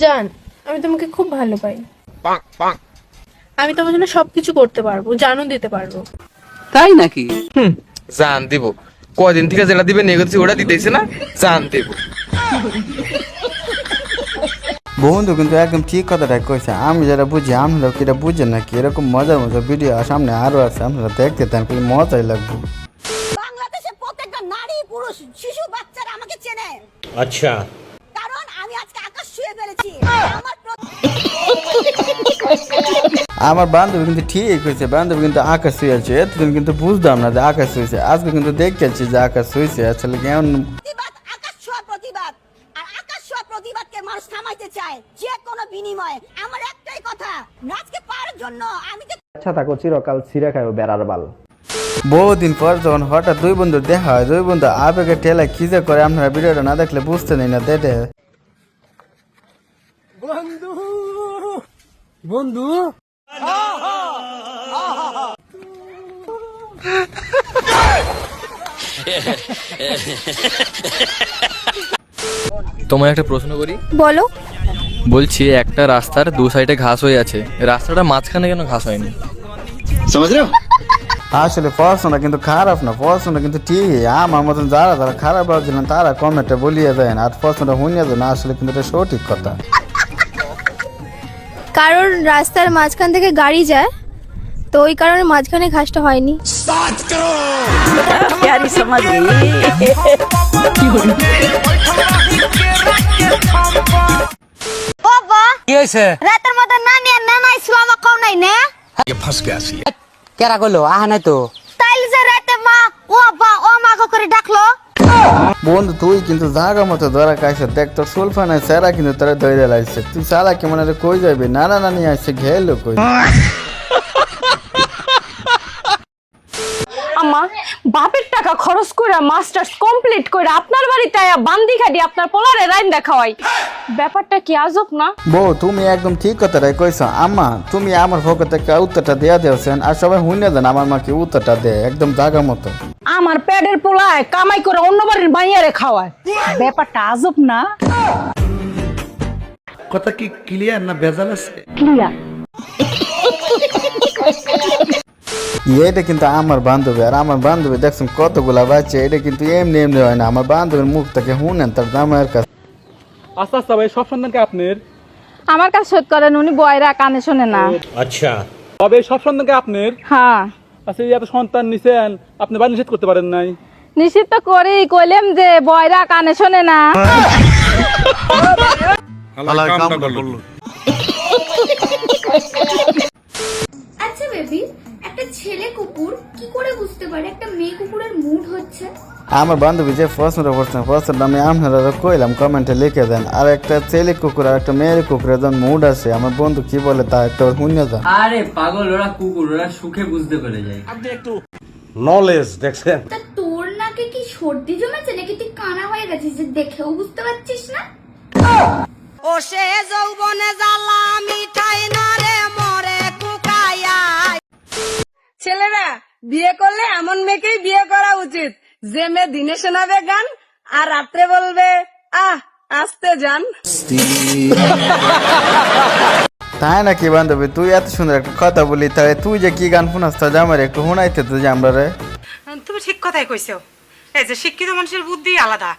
জান, আমি তোমাকে খুব ভালো পাই। আমি তোমার জন্য সবকিছু করতে পারবো, জানও দিতে পারবো। তাই নাকি? জান দিব। কয়দিন থেকে যেটা দিবে নেগেছি ওটা দিতেছে না, জান দেব। বন্ধু কিন্তু একদম ঠিক কথাটাই কইছে। আমি যেটা বুঝি আপনারা কি এটা বুঝেন নাকি? এরকম মজার মজার ভিডিও সামনে আরো আছে, আপনারা দেখতে থাকেন, খুব মজাই লাগবে। বাংলাদেশের প্রত্যেকটা নারী পুরুষ শিশু বাচ্চারা আমাকে চেনে। আচ্ছা, কারণ আমি আজকে আকাশ ছুঁয়ে ফেলেছি। আমার বান্ধবী কিন্তু ঠিক হয়েছে, বান্ধবী কিন্তু আকাশ ছুঁয়েছে। এতদিন কিন্তু বুঝতাম না যে আকাশ ছুঁয়েছে, আজকে কিন্তু দেখেছি যে আকাশ ছুঁয়েছে। আসলে কেমন প্রতিবাদ, আকাশ ছোঁয়া প্রতিবাদ। আর আকাশ ছোঁয়া প্রতিবাদকে মানুষ থামাইতে চায় যে কোনো বিনিময়ে। আমার একটাই কথা, আজকে পাওয়ার জন্য আমি যে আচ্ছা থাকো চিরকাল ছিঁড়ে খাইও বেড়ার বাল। বহুদিন পর যখন হঠাৎ দুই বন্ধুর দেখা হয়, দুই বন্ধু আবেগে ঠেলা খিজে করে, আপনারা ভিডিওটা না দেখলে বুঝতে নেই না দেখে। বন্ধু তোমায় একটা প্রশ্ন করি। বলো। বলছি, একটা রাস্তার দু সাইডে ঘাস হয়ে আছে, রাস্তাটা মাঝখানে কেন ঘাস হয়নি? আসলে পড়াশোনা কিন্তু খারাপ না, পড়াশোনা কিন্তু ঠিক। আমার মতন যারা যারা খারাপ ভাবছিলেন তারা কমেন্টে বলিয়ে দেন, আর পড়াশোনাটা শুনিয়ে দেন। আসলে কিন্তু এটা সঠিক কথা। কারণ রাস্তার মাঝখান থেকে গাড়ি যায়, তো ওই কারণে মাঝখানে ঘাসটা হয়নি। প্যারি সমাজ বাবা কি হয়েছে? রাতের মধ্যে নানি আর নানাই সুয়ামা কও নাই না? কেরা করলো? আহা নাই তো। তাইলে যে রাতে মা ও বা ও মা করে ডাকলো। বন্ধু তুই কিন্তু জাগা মতো ধরা খাইছে, দেখ তোর সুলফানের সেরা কিন্তু তোরা ধরে লাগছে। তুই সারা কেমন কই যাবি? নানা নানি আসছে ঘেলো কই। আম্মা, বাপের টাকা খরচ করে মাস্টার্স কমপ্লিট করে আপনার বাড়িতে আয়া বান্দি খাটি আপনার পোলারে রাইন দেখাওয়াই, ব্যাপারটা কি আজব না? বউ তুমি একদম ঠিক কথাটাই কইছো। আম্মা তুমি আমার পক্ষ থেকে উত্তরটা দেয়া দেওছেন, আর সবাই শুনে দেন আমার মাকে উত্তরটা দেয় একদম জাগা মতো। আমার পেটের পোলায় কামাই করে অন্য বাড়ির মাইয়ারে খাওয়ায়, ব্যাপারটা আজব না? কথা কি ক্লিয়ার না ভেজাল আছে? ক্লিয়ার। এটা কিন্তু আমার বান্ধবী, আর আমার বান্ধবী দেখছেন কতগুলা বাচ্চা। এটা কিন্তু এমনি এমনি হয় না, আমার বান্ধবীর মুখ থেকে শুনেন তার জামাইয়ের কাছে। আচ্ছা আচ্ছা ভাই, সব সন্তানকে আপনার? আমার কাছে শোধ করেন, উনি বয়রা কানে শোনে না। আচ্ছা, তবে সব সন্তানকে আপনার? হ্যাঁ। আচ্ছা, এই এত সন্তান নিছেন, আপনি বাড়ি নিষেধ করতে পারেন নাই? নিশ্চিত তো করি, কইলেম যে বয়রা কানে শোনে না। আচ্ছা বেবি, একটা ছেলে কুকুর কি করে বুঝতে পারে একটা মেয়ে কুকুরের মুড হচ্ছে? আমার বান্ধবী যে প্রশ্নটা করছেন, প্রশ্নটা আমি আপনারা কইলাম, কমেন্টে লিখে দেন। আর একটা ছেলে কুকুর আর একটা মেয়ের কুকুরের যখন মুড আছে, আমার বন্ধু কি বলে তা একটা শুনে যান। আরে পাগল, ওরা কুকুর, ওরা সুখে বুঝতে পেরে যায়। আপনি একটু নলেজ দেখছেন। তা তোর নাকে কি সর্দি জমেছে নাকি তুই কানা হয়ে গেছিস যে দেখেও বুঝতে পারছিস না? ও সে যৌবনে জ্বালা মিঠাই না রে মরে কুকায়া। ছেলেরা বিয়ে করলে এমন মেয়েকেই বিয়ে করা উচিত, যে মেয়ে দিনে শোনাবে গান আর রাত্রে বলবে আহ আসতে যান। তাই নাকি বান্ধবী? তুই এত সুন্দর একটা কথা বলি, তাহলে তুই যে কি গান শুনাস তা আমার একটু শোনাইতে তো যে আমরা রে। তুমি ঠিক কথাই কইছো, এই যে শিক্ষিত মানুষের বুদ্ধি আলাদা।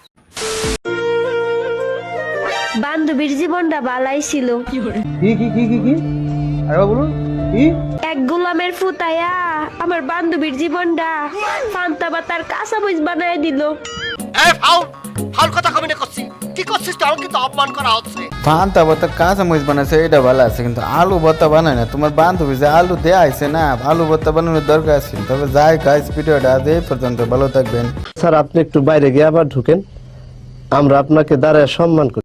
বান্ধবীর জীবনটা বালাই ছিল, কি কি কি কি কি আরে বলুন কি? এক গোলামের ফুতায়া আমার বান্ধবীর জীবনটা পান্তা বাতার কাঁচা মরিচ বানায় দিল। পান্তা ভর্তা কাঁচা মরিচ বানাইছে এটা ভালো আছে, কিন্তু আলু ভর্তা বানায় না। তোমার বান্ধবী যে আলু দেয়া আছে না, আলু ভর্তা বানানোর দরকার আছে। তবে যাই গাইস, ভিডিওটা আজ এই পর্যন্ত, ভালো থাকবেন। স্যার আপনি একটু বাইরে গিয়ে আবার ঢুকেন, আমরা আপনাকে দাঁড়ায় সম্মান করি।